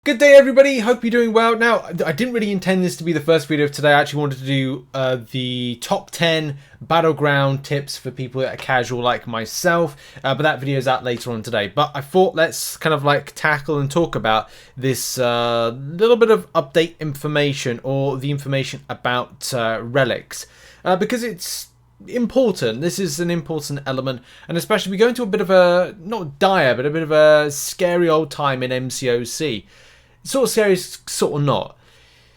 Good day, everybody. Hope you're doing well. Now, I didn't really intend this to be the first video of today. I actually wanted to do the top 10 battleground tips for people that are casual like myself, but that video is out later on today. But I thought let's kind of like tackle and talk about this little bit of update information, or the information about relics, because it's important. This is an important element, and especially we go into a bit of a, not dire, but a bit of a scary old time in MCOC. Sort of scary, sort of not.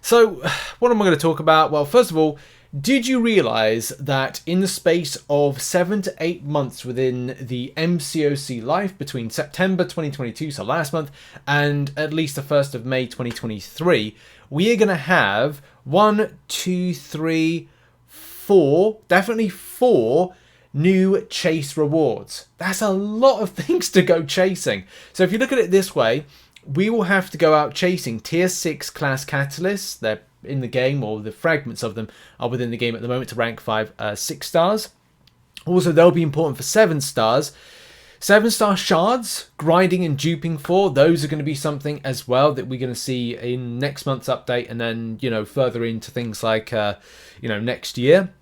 So what am I going to talk about? Well, first of all, did you realize that in the space of 7 to 8 months within the MCOC life, between September 2022, so last month, and at least the 1st of May 2023, we are going to have 1, 2, 3, 4, definitely 4 new chase rewards. That's a lot of things to go chasing. So if you look at it this way, we will have to go out chasing tier 6 class catalysts. They're in the game, or the fragments of them are within the game at the moment, to rank 5 6 stars. Also, they'll be important for 7 stars. 7-star shards, grinding and duping for, those are going to be something as well that we're going to see in next month's update, and then, you know, further into things like, you know, next year.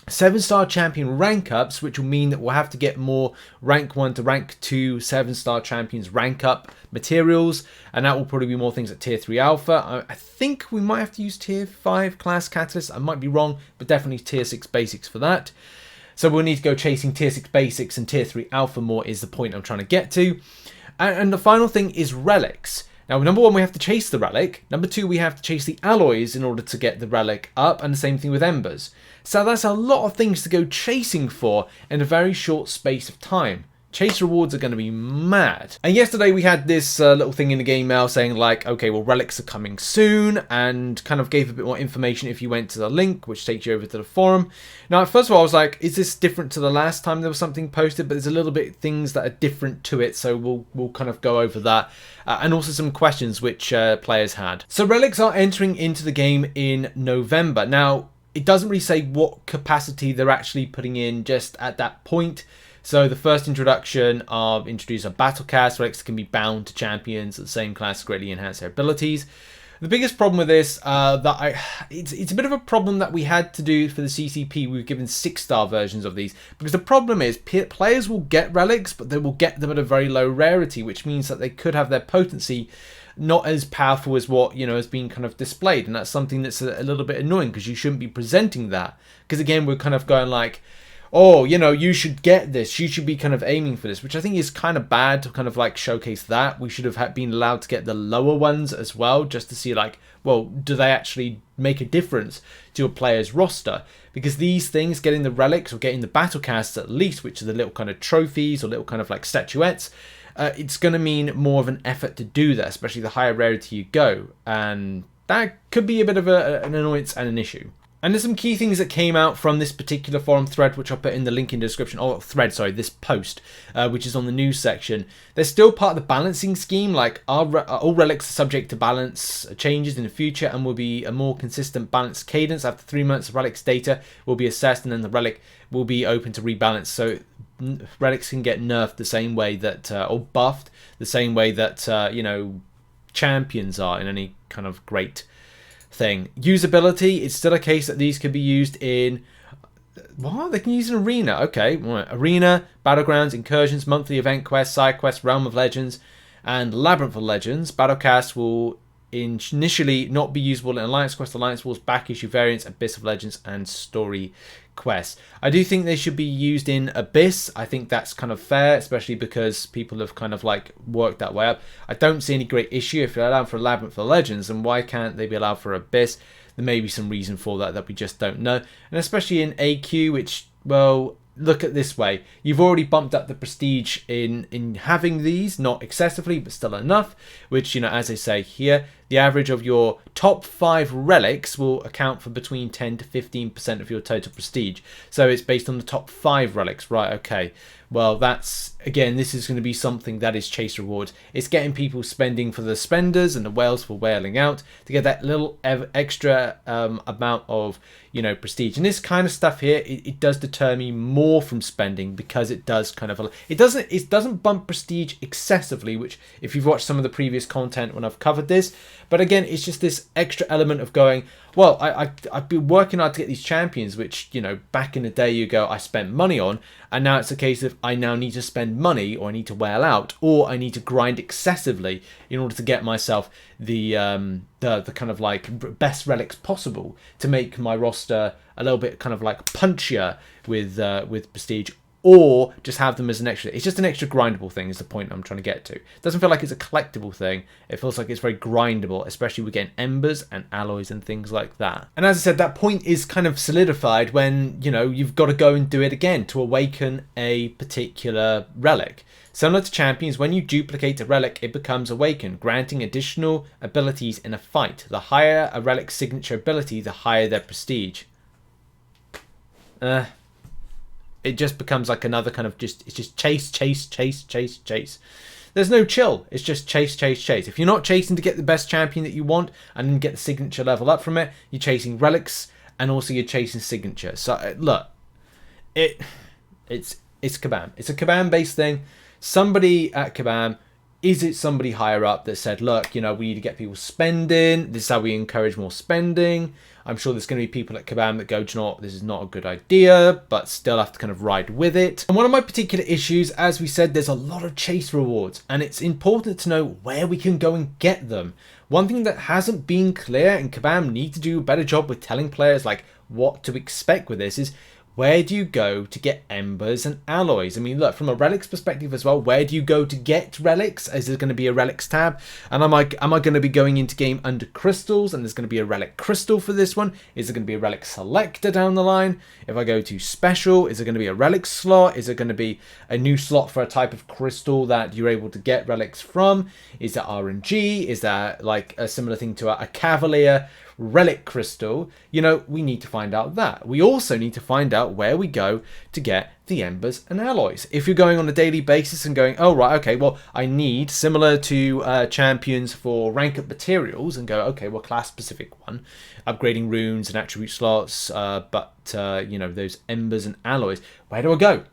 7-star champion rank ups, which will mean that we'll have to get more rank 1 to rank 2 7-star champions rank up materials, and that will probably be more things at tier 3 alpha. I think we might have to use tier 5 class catalysts. I might be wrong, but definitely tier 6 basics for that. So we'll need to go chasing tier 6 basics and tier 3 alpha more, is the point I'm trying to get to. And the final thing is relics. Now, number 1, we have to chase the relic. Number 2, we have to chase the alloys in order to get the relic up, and the same thing with embers. So that's a lot of things to go chasing for in a very short space of time. Chase rewards are going to be mad. And yesterday we had this little thing in the game mail saying like, okay, well, relics are coming soon, and kind of gave a bit more information if you went to the link, which takes you over to the forum. Now, first of all, I was like, is this different to the last time there was something posted? But there's a little bit things that are different to it, so we'll kind of go over that. And also some questions which players had. So relics are entering into the game in November. Now, it doesn't really say what capacity they're actually putting in just at that point. So the first introduction of introduce a battle cast. Relics can be bound to champions at the same class to greatly enhance their abilities. The biggest problem with this, it's a bit of a problem that we had to do for the CCP. We were given 6-star versions of these, because the problem is players will get relics, but they will get them at a very low rarity, which means that they could have their potency not as powerful as what, you know, has been kind of displayed. And that's something that's a little bit annoying, because you shouldn't be presenting that. Because again, we're kind of going like, oh, you know, you should get this, you should be kind of aiming for this, which I think is kind of bad to kind of like showcase that. We should have been allowed to get the lower ones as well, just to see like, well, do they actually make a difference to a player's roster? Because these things, getting the relics or getting the battle casts at least, which are the little kind of trophies or little kind of like statuettes, it's going to mean more of an effort to do that, especially the higher rarity you go, and that could be a bit of an annoyance and an issue. And there's some key things that came out from this particular forum thread, which I'll put in the link in the description. Oh, thread, sorry, this post, which is on the news section. They're still part of the balancing scheme. Like, all relics are subject to balance changes in the future, and will be a more consistent balance cadence. After 3 months, relics data will be assessed, and then the relic will be open to rebalance. So relics can get nerfed the same way that, or buffed the same way that, you know, champions are in any kind of great thing. Usability, it's still a case that these could be used in, what? They can use an arena. Okay, right. Arena, battlegrounds, incursions, monthly event quests, side quests, realm of legends, and labyrinth of legends. Battlecast will initially not be usable in Alliance Quest, Alliance Wars, back issue variants, Abyss of Legends, and story quests. I do think they should be used in Abyss. I think that's kind of fair, especially because people have kind of like worked that way up. I don't see any great issue if they're allowed for Labyrinth of Legends, and why can't they be allowed for Abyss? There may be some reason for that we just don't know. And especially in AQ, which, well, look at it this way. You've already bumped up the prestige in having these, not excessively, but still enough, which, you know, as I say here, the average of your top 5 relics will account for between 10 to 15% of your total prestige. So it's based on the top 5 relics, right? Okay. well, that's, again, this is going to be something that is chase rewards. It's getting people spending for the spenders and the whales for whaling out to get that little extra amount of, you know, prestige. And this kind of stuff here, it does deter me more from spending, because it does kind of, it doesn't bump prestige excessively, which if you've watched some of the previous content when I've covered this, but again, it's just this extra element of going, well, I've been working hard to get these champions, which, you know, back in the day you go, I spent money on, and now it's a case of I now need to spend money, or I need to whale out, or I need to grind excessively in order to get myself the kind of like best relics possible to make my roster a little bit kind of like punchier with prestige, or just have them as an extra. It's just an extra grindable thing is the point I'm trying to get to. It doesn't feel like it's a collectible thing. It feels like it's very grindable, especially with getting embers and alloys and things like that. And as I said, that point is kind of solidified when, you know, you've got to go and do it again to awaken a particular relic. Similar to champions, when you duplicate a relic, it becomes awakened, granting additional abilities in a fight. The higher a relic's signature ability, the higher their prestige. It just becomes like another kind of it's just chase. There's no chill. It's just chase. If you're not chasing to get the best champion that you want and then get the signature level up from it, you're chasing relics and also you're chasing signature. So look, it's Kabam. It's a Kabam based thing. Somebody at Kabam, is it somebody higher up that said, look, you know, we need to get people spending. This is how we encourage more spending. I'm sure there's going to be people at Kabam that go, do you know what, this is not a good idea, but still have to kind of ride with it. And one of my particular issues, as we said, there's a lot of chase rewards, and it's important to know where we can go and get them. One thing that hasn't been clear, and Kabam need to do a better job with telling players like what to expect with this, is where do you go to get embers and alloys? I mean, look, from a relics perspective as well, where do you go to get relics? Is there going to be a relics tab? And am I going to be going into game under crystals and there's going to be a relic crystal for this one? Is there going to be a relic selector down the line? If I go to special, is there going to be a relic slot? Is there going to be a new slot for a type of crystal that you're able to get relics from? Is that RNG? Is that like a similar thing to a Cavalier relic crystal? You know, we need to find out that. We also need to find out where we go to get the embers and alloys. If you're going on a daily basis and going, oh right, okay, well I need, similar to champions for rank up materials, and go, okay, well class specific one, upgrading runes and attribute slots, but you know, those embers and alloys, where do I go?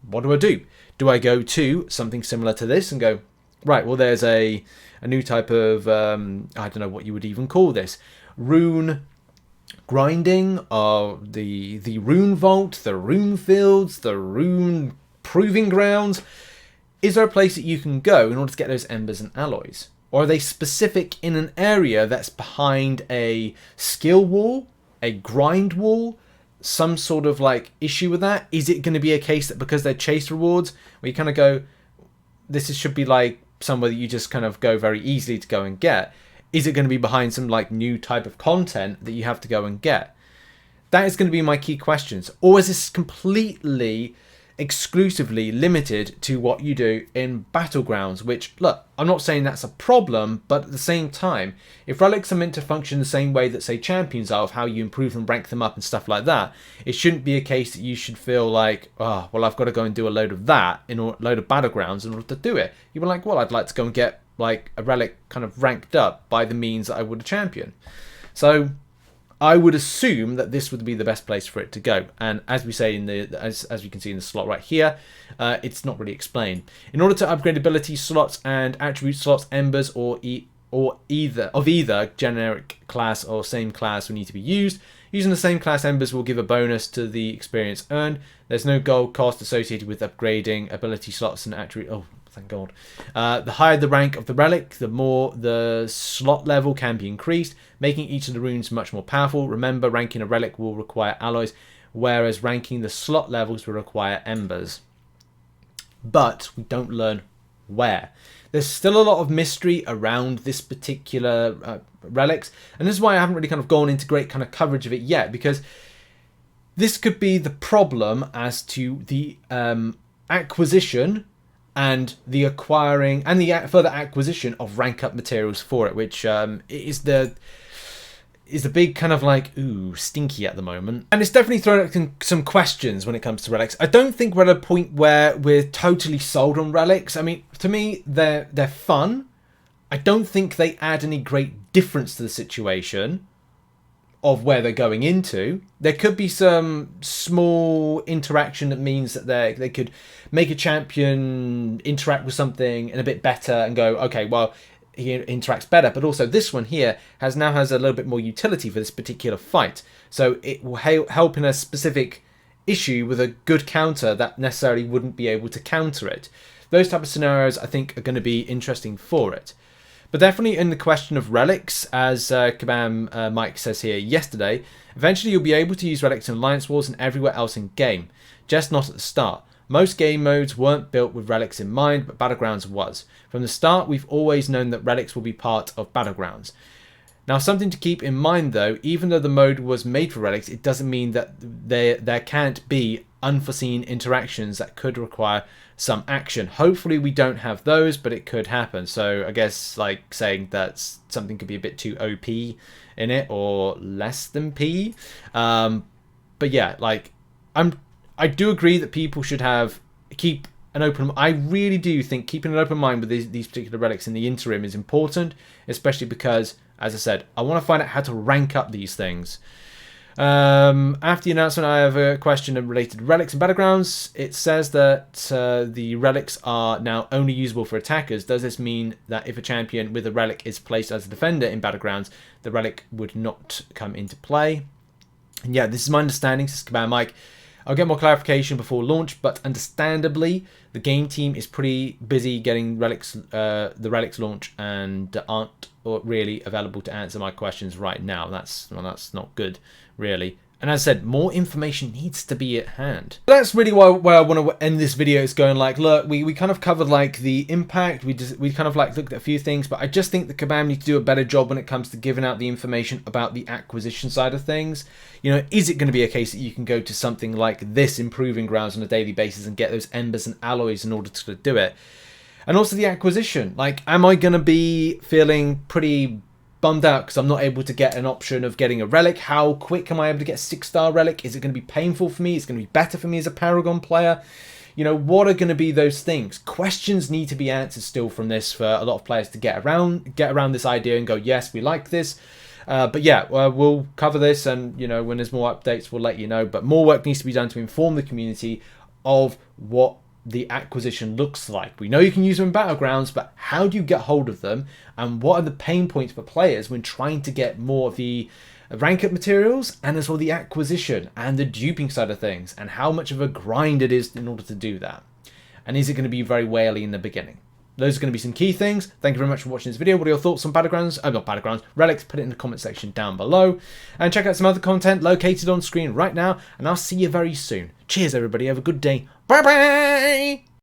What do I do? Do I go to something similar to this and go, right, well there's a new type of I don't know what you would even call this, rune grinding, the rune vault, the rune fields, the rune proving grounds. Is there a place that you can go in order to get those embers and alloys? Or are they specific in an area that's behind a skill wall, a grind wall, some sort of like issue with that? Is it going to be a case that because they're chase rewards, where you kind of go, should be like somewhere that you just kind of go very easily to go and get? Is it going to be behind some like new type of content that you have to go and get? That is going to be my key questions. Or is this completely exclusively limited to what you do in Battlegrounds? Which, look, I'm not saying that's a problem, but at the same time, if relics are meant to function the same way that, say, champions are, of how you improve and rank them up and stuff like that, it shouldn't be a case that you should feel like, oh, well, I've got to go and do a load of that, a load of Battlegrounds in order to do it. You were like, well, I'd like to go and get like a relic kind of ranked up by the means that I would a champion. So I would assume that this would be the best place for it to go. And as we say in the, as we can see in the slot right here, it's not really explained. In order to upgrade ability slots and attribute slots, embers or either generic class or same class will need to be used. Using the same class embers will give a bonus to the experience earned. There's no gold cost associated with upgrading ability slots and attribute. Oh, thank God. The higher the rank of the relic, the more the slot level can be increased, making each of the runes much more powerful. Remember, ranking a relic will require alloys, whereas ranking the slot levels will require embers. But we don't learn where. There's still a lot of mystery around this particular relics, and this is why I haven't really kind of gone into great kind of coverage of it yet, because this could be the problem as to the acquisition and the acquiring and the further acquisition of rank up materials for it, which is the is the big kind of like, ooh, stinky at the moment. And it's definitely thrown up some questions when it comes to relics. I don't think we're at a point where we're totally sold on relics. I mean, to me, they're fun. I don't think they add any great difference to the situation of where they're going into. There could be some small interaction that means that they could make a champion interact with something and a bit better and go, okay, well, he interacts better. But also this one here now has a little bit more utility for this particular fight. So it will help in a specific issue with a good counter that necessarily wouldn't be able to counter it. Those type of scenarios I think are going to be interesting for it. But definitely in the question of relics, as Kabam Mike says here yesterday, eventually you'll be able to use relics in Alliance Wars and everywhere else in game, just not at the start. Most game modes weren't built with relics in mind, but Battlegrounds was. From the start, we've always known that relics will be part of Battlegrounds. Now, something to keep in mind though, even though the mode was made for relics, it doesn't mean that there can't be unforeseen interactions that could require some action. Hopefully we don't have those, but it could happen. So I guess like saying that something could be a bit too OP in it or less than P. But yeah, like I do agree that people should keep an open. I really do think keeping an open mind with these particular relics in the interim is important, especially because, as I said, I want to find out how to rank up these things. After the announcement, I have a question related to relics and battlegrounds. It says that the relics are now only usable for attackers. Does this mean that if a champion with a relic is placed as a defender in battlegrounds, the relic would not come into play? And yeah, this is my understanding, says Kabam Mike. I'll get more clarification before launch, but understandably, the game team is pretty busy getting relics, the relics launch, and aren't really available to answer my questions right now. That's not good, really. And as I said, more information needs to be at hand. That's really where I want to end this video, is going like, look, we kind of covered like the impact, we kind of like looked at a few things, but I just think the Kabam needs to do a better job when it comes to giving out the information about the acquisition side of things. You know, is it going to be a case that you can go to something like this Improving Grounds on a daily basis and get those embers and alloys in order to do it? And also the acquisition, like, am I going to be feeling pretty bummed out because I'm not able to get an option of getting a relic? How quick am I able to get a 6-star relic? Is it going to be painful for me? Is it going to be better for me as a Paragon player? You know, what are going to be those things? Questions need to be answered still from this for a lot of players to get around this idea and go, yes, we like this. But yeah, we'll cover this, and you know, when there's more updates, we'll let you know. But more work needs to be done to inform the community of what the acquisition looks like. We know you can use them in Battlegrounds, but how do you get hold of them, and what are the pain points for players when trying to get more of the rank up materials, and as well the acquisition and the duping side of things, and how much of a grind it is in order to do that, and is it going to be very whaley in the beginning? Those are going to be some key things. Thank you very much for watching this video. What are your thoughts on Battlegrounds? Not Battlegrounds, Relics. Put it in the comment section down below. And check out some other content located on screen right now. And I'll see you very soon. Cheers, everybody. Have a good day. Bye-bye.